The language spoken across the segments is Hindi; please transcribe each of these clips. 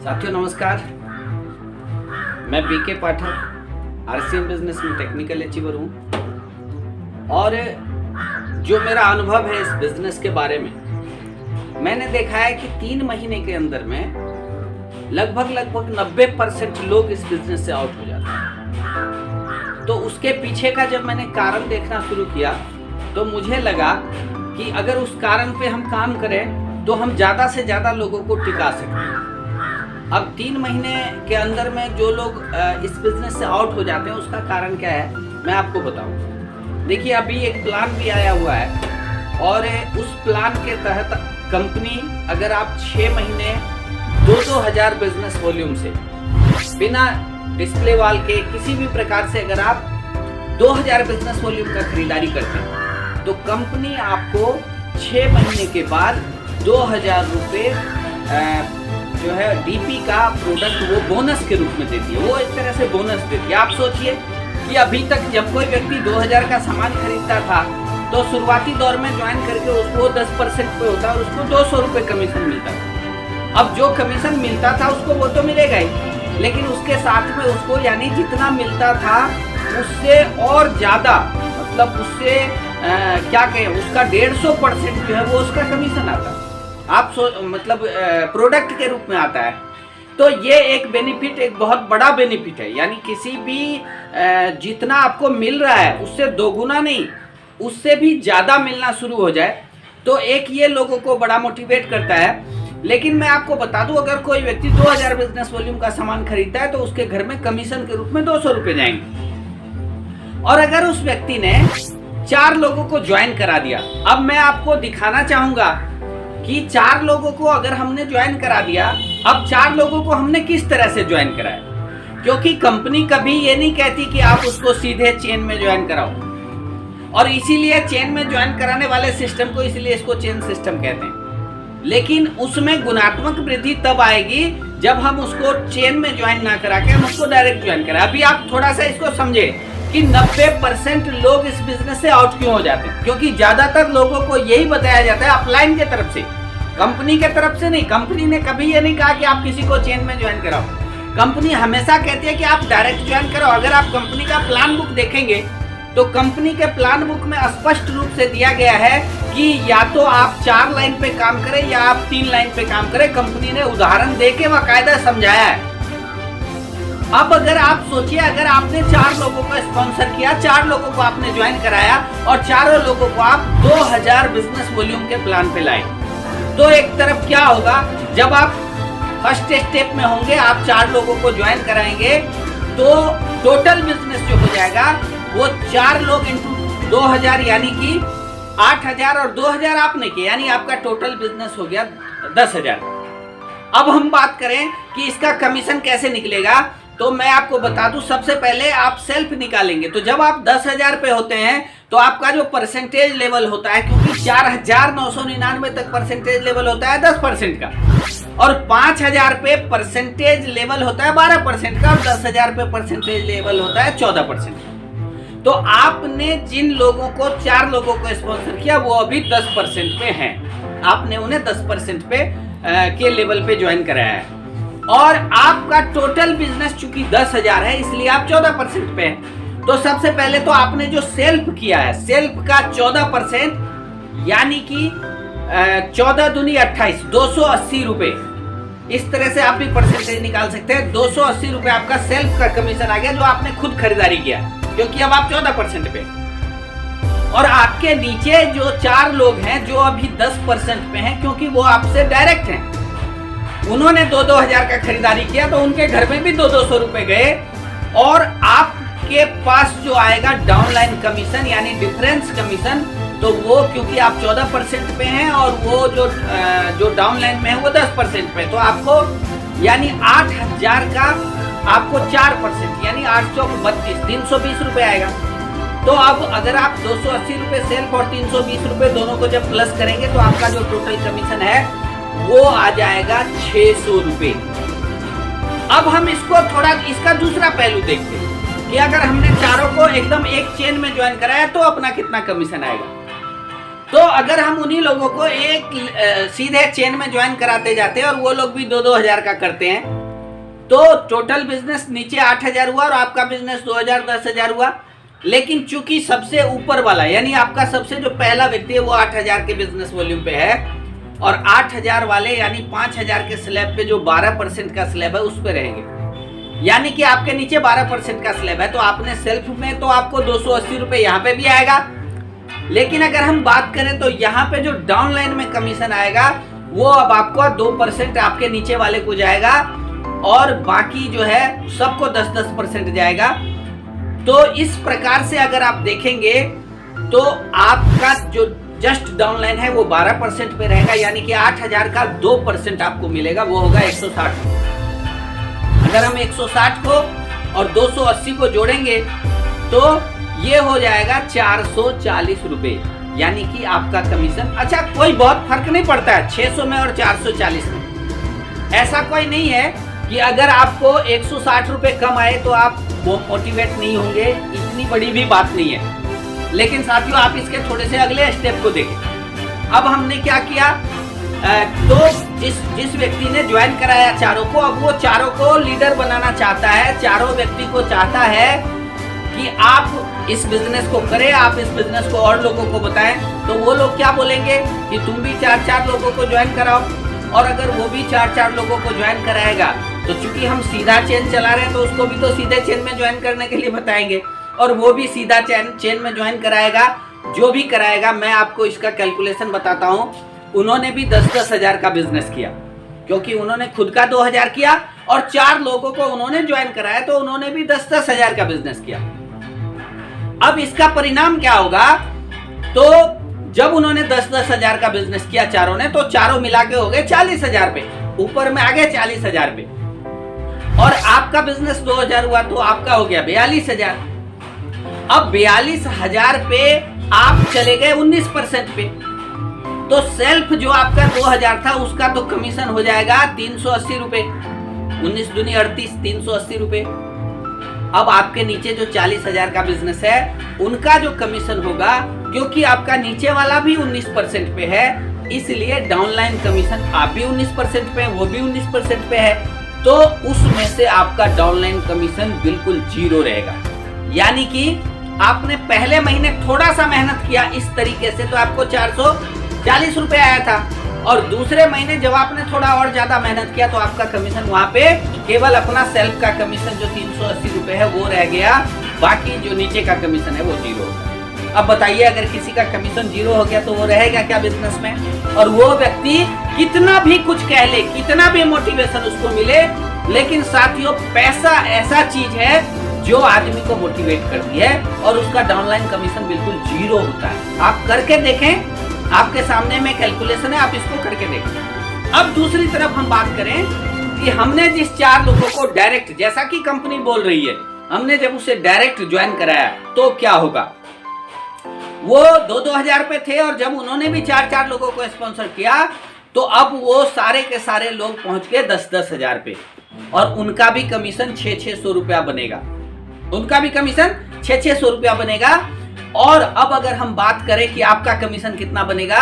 साथियों नमस्कार, मैं बीके पाठक आरसीएम बिजनेस में टेक्निकल अचीवर हूँ। और जो मेरा अनुभव है इस बिजनेस के बारे में, मैंने देखा है कि 3 महीने के अंदर में लगभग 90% लोग इस बिजनेस से आउट हो जाते हैं। तो उसके पीछे का जब मैंने कारण देखना शुरू किया तो मुझे लगा कि अगर उस कारण पे हम काम करें तो हम ज़्यादा से ज़्यादा लोगों को टिका सकते हैं। अब 3 महीने के अंदर में जो लोग इस बिजनेस से आउट हो जाते हैं उसका कारण क्या है मैं आपको बताऊं। देखिए, अभी एक प्लान भी आया हुआ है और उस प्लान के तहत कंपनी, अगर आप 6 महीने 2-2 हज़ार बिजनेस वॉल्यूम से बिना डिस्प्ले वाल के किसी भी प्रकार से अगर आप 2000 बिजनेस वॉल्यूम का खरीदारी करते हैं तो कंपनी आपको 6 महीने के बाद 2000 रुपये जो है डीपी का प्रोडक्ट वो बोनस के रूप में देती है। वो एक तरह से बोनस देती है। आप सोचिए कि अभी तक जब कोई व्यक्ति 2000 का सामान खरीदता था तो शुरुआती दौर में ज्वाइन करके उसको 10% पे होता और उसको 200 रुपये कमीशन मिलता था। अब जो कमीशन मिलता था उसको वो तो मिलेगा ही, लेकिन उसके साथ में उसको यानी जितना मिलता था उससे और ज़्यादा, मतलब उससे क्या कहें, उसका 150% जो है वो उसका कमीशन आता है। आप मतलब प्रोडक्ट के रूप में आता है। तो ये एक बेनिफिट, एक बहुत बड़ा बेनिफिट है। यानी किसी भी जितना आपको मिल रहा है उससे दोगुना नहीं, उससे भी ज़्यादा मिलना शुरू हो जाए तो एक ये लोगों को बड़ा मोटिवेट करता है। लेकिन मैं आपको बता दूं, अगर कोई व्यक्ति 2000 बिजनेस वॉल्यूम का सामान खरीदता है तो उसके घर में कमीशन के रूप में 200 रुपये जाएंगे। और अगर उस व्यक्ति ने 4 लोगों को ज्वाइन करा दिया, अब मैं आपको दिखाना चाहूंगा कि 4 लोगों को अगर हमने ज्वाइन करा दिया, अब 4 लोगों को हमने किस तरह से ज्वाइन कराया, क्योंकि कंपनी कभी ये नहीं कहती कि आप उसको सीधे चेन में ज्वाइन कराओ। और इसीलिए चेन में ज्वाइन कराने वाले सिस्टम को इसलिए इसको चेन सिस्टम कहते हैं। लेकिन उसमें गुणात्मक वृद्धि तब आएगी जब हम उसको चेन में ज्वाइन ना करा के हम उसको डायरेक्ट ज्वाइन कराए। अभी आप थोड़ा सा इसको समझे कि 90% लोग इस बिजनेस से आउट क्यों हो जाते हैं, क्योंकि ज्यादातर लोगों को यही बताया जाता है अपलाइन के तरफ से, कंपनी के तरफ से नहीं। कंपनी ने कभी ये नहीं कहा कि आप किसी को चेन में ज्वाइन कराओ। कंपनी हमेशा कहती है कि आप डायरेक्ट ज्वाइन करो। अगर आप कंपनी का प्लान बुक देखेंगे तो कंपनी के प्लान बुक में स्पष्ट रूप से दिया गया है कि या तो आप 4 लाइन पे काम करें या आप 3 लाइन पे काम करें। कंपनी ने उदाहरण देके बाकायदा समझाया है। अब अगर आप सोचिए, अगर आपने 4 लोगों को स्पॉन्सर किया, 4 लोगों को आपने ज्वाइन कराया और 4 लोगों को आप 2000 बिजनेस वॉल्यूम के प्लान पे लाए, तो एक तरफ क्या होगा, जब आप फर्स्ट स्टेप में होंगे, आप 4 लोगों को ज्वाइन कराएंगे तो टोटल बिजनेस जो हो जाएगा वो 4 लोग इंटू 2000 यानी कि 8000 और 2000 आपने किए, यानी आपका टोटल बिजनेस हो गया 10,000। अब हम बात करें कि इसका कमीशन कैसे निकलेगा, तो मैं आपको बता दूं, सबसे पहले आप सेल्फ निकालेंगे। तो जब आप 10,000 पे होते हैं तो आपका जो परसेंटेज लेवल होता है, क्योंकि 4,999 तक परसेंटेज लेवल होता है 10% का, और 5,000 पे परसेंटेज लेवल होता है 12% का, और 10,000 पे परसेंटेज लेवल होता है 14% का। तो आपने जिन लोगों को 4 लोगों को स्पॉन्सर किया वो अभी 10% पे हैं। आपने उन्हें 10% पे के लेवल पे ज्वाइन कराया है, और आपका टोटल बिजनेस चूंकि 10,000 है इसलिए आप 14% पे हैं। तो सबसे पहले तो आपने जो सेल्फ किया है, सेल्फ का 14% यानी कि 14 दूनी 28, 280 रुपए। इस तरह से आप भी परसेंटेज निकाल सकते हैं। 280 रुपए आपका सेल्फ का कमीशन आ गया जो आपने खुद खरीदारी किया, क्योंकि अब आप 14% पे। और आपके नीचे जो 4 लोग हैं जो अभी 10% पे हैं, क्योंकि वो आपसे डायरेक्ट हैं, उन्होंने 2-2 हज़ार का खरीदारी किया तो उनके घर में भी 200 रुपए गए। और आपके पास जो आएगा डाउनलाइन कमीशन यानी डिफरेंस कमीशन, तो वो क्योंकि आप 14% पे हैं और वो जो डाउनलाइन में है वो 10% पे, तो आपको यानी 8,000 का आपको 4% यानी 8 चौक 32, 320 रुपये आएगा। तो अब अगर आप 280 रुपये सेल्फ और 320 रुपये दोनों को जब प्लस करेंगे तो आपका जो टोटल कमीशन है वो आ जाएगा 600 रुपये। अब हम इसको थोड़ा इसका दूसरा पहलू देखते हैं कि अगर हमने चारों को एकदम एक चेन में ज्वाइन कराया तो अपना कितना कमीशन आएगा। तो अगर हम उन्हीं लोगों को एक सीधे चेन में ज्वाइन कराते जाते हैं और वो लोग भी 2-2 हजार का करते हैं, तो टोटल बिजनेस नीचे 8,000 हुआ और आपका बिजनेस 2,000 10,000 हुआ। लेकिन चूंकि सबसे ऊपर वाला यानी आपका सबसे जो पहला व्यक्ति है वो 8,000 के बिजनेस वॉल्यूम पे है और 8,000 वाले यानी 5,000 के स्लैब पे जो 12% का स्लैब है उस पे रहेंगे, यानी कि आपके नीचे 12% का स्लैब है। तो आपने सेल्फ में तो आपको 280 रुपए यहाँ पे भी आएगा, लेकिन अगर हम बात करें तो यहाँ पे जो डाउन लाइन में कमीशन आएगा वो अब आपको 2% आपके नीचे वाले को जाएगा और बाकी जो है सबको 10-10% जाएगा। तो इस प्रकार से अगर आप देखेंगे तो आपका जो जस्ट डाउन लाइन है वो 12% पे रहेगा, यानी कि 8,000 का 2% आपको मिलेगा, वो होगा 160। अगर हम 160 को और 280 को जोड़ेंगे तो ये हो जाएगा 440 रुपए, यानी कि आपका कमीशन। अच्छा, कोई बहुत फर्क नहीं पड़ता है 600 में और 440 में। ऐसा कोई नहीं है कि अगर आपको 160 रुपए कम आए तो आप मोटिवेट नहीं होंगे, इतनी बड़ी भी बात नहीं है। लेकिन साथियों, आप इसके थोड़े से अगले स्टेप को देखें। अब हमने क्या किया, तो जिस व्यक्ति ने ज्वाइन कराया चारों को, अब वो चारों को लीडर बनाना चाहता है, चारों व्यक्ति को चाहता है कि आप इस बिजनेस को करें, आप इस बिजनेस को और लोगों को बताएं। तो वो लोग क्या बोलेंगे कि तुम भी 4-4 लोगों को ज्वाइन कराओ, और अगर वो भी 4-4 लोगों को ज्वाइन कराएगा तो चूंकि हम सीधा चेन चला रहे हैं तो उसको भी तो सीधे चेन में ज्वाइन करने के लिए बताएंगे, और वो भी सीधा चेन में ज्वाइन कराएगा। जो भी कराएगा, मैं आपको इसका कैलकुलेशन बताता हूं, उन्होंने भी 10-10 हजार का बिजनेस किया, क्योंकि उन्होंने खुद का 2,000 किया और 4 लोगों को उन्होंने ज्वाइन कराया, तो उन्होंने भी 10-10 हजार का बिजनेस किया। अब इसका परिणाम क्या होगा, तो जब उन्होंने 10-10 हजार का बिजनेस किया चारों ने, तो चारों मिला के हो गए 40 हजार पे, ऊपर में आ गए 40 हजार पे, और आपका बिजनेस 2,000 हुआ तो आपका हो गया 42 हजार। अब 42 हजार पे आप चले गए 19% पे, तो सेल्फ जो आपका 2,000 था उसका तो कमीशन हो जाएगा 380 रुपए, 19 दूनी 38, 380 रुपए। अब आपके नीचे जो 40 हजार का बिजनेस है उनका जो कमीशन होगा, क्योंकि आपका नीचे वाला भी 19% पे है, इसलिए डाउनलाइन कमीशन आप भी 19% पे, वो भी 19% पे है, तो उसमें से आपका डाउनलाइन कमीशन बिल्कुल 0 रहेगा। यानी कि आपने पहले महीने थोड़ा सा मेहनत किया इस तरीके से तो आपको 440 रुपए आया था, और दूसरे महीने जब आपने थोड़ा और ज्यादा मेहनत किया तो आपका कमीशन वहां पे केवल अपना सेल्फ का कमीशन जो 380 रुपए है वो रह गया, बाकी जो नीचे का कमीशन है वो 0 होगा। अब बताइए, अगर किसी का कमीशन 0 हो गया तो वो रहेगा क्या बिजनेस में? और वो व्यक्ति कितना भी कुछ कह ले, कितना भी मोटिवेशन उसको मिले, लेकिन साथियों पैसा ऐसा चीज है जो आदमी को मोटिवेट करती है, और उसका डाउनलाइन कमीशन बिल्कुल 0 होता है। आप करके देखें, आपके सामने में कैलकुलेशन है, आप इसको करके देखें। अब दूसरी तरफ हम बात करें कि हमने जिस 4 लोगों को डायरेक्ट, जैसा कि कंपनी बोल रही है, हमने जब उसे डायरेक्ट ज्वाइन कराया तो क्या होगा, वो 2-2 हजार पे थे, और जब उन्होंने भी 4-4 लोगों को स्पॉन्सर किया तो अब वो सारे के सारे लोग पहुंच गए 10-10 हजार पे, और उनका भी कमीशन 600-600 रुपया बनेगा, उनका भी कमीशन 600-600 रुपया बनेगा। और अब अगर हम बात करें कि आपका कमीशन कितना बनेगा,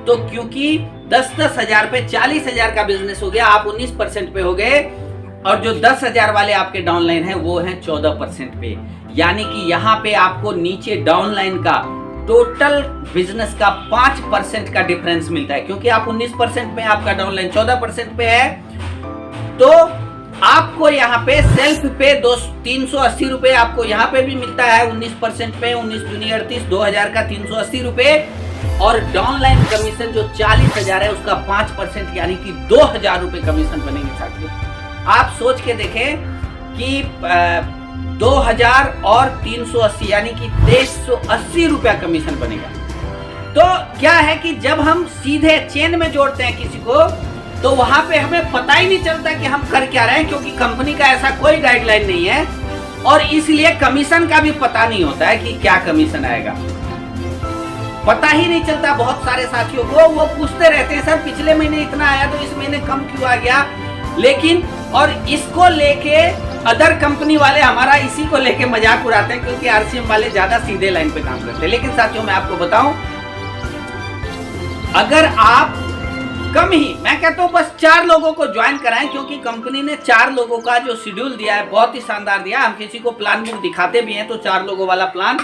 तो क्योंकि 10-10 हजार पे 40 हजार का बिजनेस हो गया, आप 19% पे हो गए, और जो 10 हजार वाले आपके डाउनलाइन है वो है 14% पे, यानी कि यहाँ पे आपको नीचे डाउनलाइन का टोटल बिजनेस का 5% का डिफरेंस मिलता है, क्योंकि आप 19% पे, आपका डाउनलाइन 14% पे है, तो आपको यहाँ पे सेल्फ पे 380 रुपए आपको यहाँ पे भी मिलता है 19% पे, 19 दूनी 38, 2,000 का 380 रुपए, और डाउनलाइन कमीशन जो 40 हजार है उसका 5% यानी कि 2,000 रुपए कमीशन बनेंगे साथियों। आप सोच के देखें कि 2,000 और 380 यानी कि 2380 रुपया कमीशन बनेगा। तो क्या है कि जब हम सीधे चेन में जोड़ते हैं किसी को, तो वहां पे हमें पता ही नहीं चलता कि हम कर क्या रहे हैं, क्योंकि कंपनी का ऐसा कोई गाइडलाइन नहीं है, और इसलिए कमीशन का भी पता नहीं होता है कि क्या कमीशन आएगा, पता ही नहीं चलता। बहुत सारे साथियों को वो पूछते रहते हैं, सर पिछले महीने इतना आया तो इस महीने कम क्यों आ गया, लेकिन और इसको लेके अदर कंपनी वाले हमारा इसी को लेके मजाक उड़ाते हैं, क्योंकि आरसीएम वाले ज्यादा सीधे लाइन पे काम करते हैं। लेकिन साथियों मैं आपको बताऊं अगर आप कम ही, मैं कहता हूं बस 4 लोगों को ज्वाइन कराएं, क्योंकि कंपनी ने 4 लोगों का जो शेड्यूल दिया है बहुत ही शानदार दिया। हम किसी को प्लान बुक दिखाते भी हैं तो 4 लोगों वाला प्लान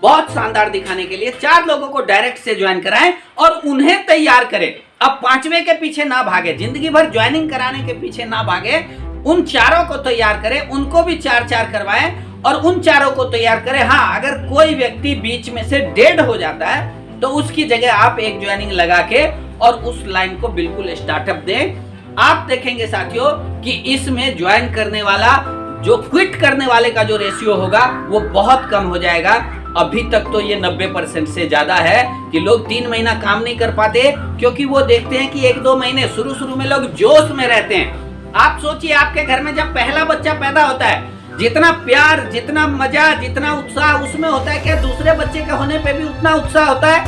बहुत शानदार दिखाने के लिए 4 लोगों को डायरेक्ट से ज्वाइन कराएं और उन्हें तैयार करें। अब 5वें के पीछे ना भागे, जिंदगी भर ज्वाइनिंग कराने के पीछे ना भागे, उन 4 को तैयार करें, उनको भी 4-4 करवाएं और उन 4 को तैयार करें। हाँ, अगर कोई व्यक्ति बीच में से डेड हो जाता है तो उसकी जगह आप एक ज्वाइनिंग लगा के और उस लाइन को बिल्कुल स्टार्टअप दें। आप देखेंगे साथियों कि इसमें ज्वाइन करने वाला, जो क्विट करने वाले का जो रेशियो होगा वो बहुत कम हो जाएगा। अभी तक तो ये 90% से ज्यादा है कि लोग 3 महीना काम नहीं कर पाते, क्योंकि वो देखते हैं कि 1-2 महीने शुरू में लोग जोश में रहते हैं। आप सोचिए, आपके घर में जब पहला बच्चा पैदा होता है, जितना प्यार, जितना मजा, जितना उत्साह उसमें होता है, क्या दूसरे बच्चे के होने पे भी उतना उत्साह होता है?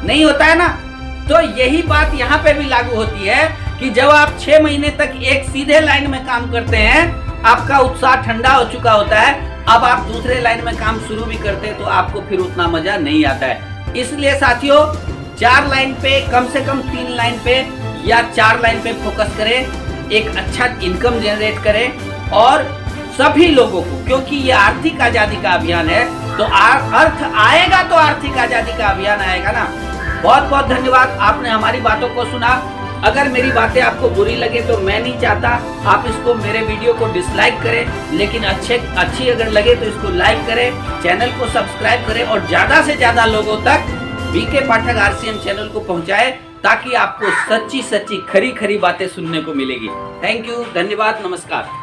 नहीं होता है ना। तो यही बात यहाँ पे भी लागू होती है कि जब आप 6 महीने तक एक सीधे लाइन में काम करते हैं, आपका उत्साह ठंडा हो चुका होता है, अब आप दूसरे लाइन में काम शुरू भी करते हैं तो आपको फिर उतना मजा नहीं आता है। इसलिए साथियों 4 लाइन पे, कम से कम 3 लाइन पे या 4 लाइन पे फोकस करें, एक अच्छा इनकम जनरेट करें और सभी लोगों को, क्योंकि ये आर्थिक आजादी का अभियान है, तो अर्थ आएगा तो आर्थिक आजादी का अभियान आएगा ना। बहुत बहुत धन्यवाद, आपने हमारी बातों को सुना। अगर मेरी बातें आपको बुरी लगे तो मैं नहीं चाहता आप इसको, मेरे वीडियो को डिसलाइक करें, लेकिन अच्छी अगर लगे तो इसको लाइक करें, चैनल को सब्सक्राइब करें और ज्यादा से ज्यादा लोगों तक बीके पाठक आरसीएम चैनल को पहुंचाए, ताकि आपको सच्ची खरी बातें सुनने को मिलेगी। थैंक यू, धन्यवाद, नमस्कार।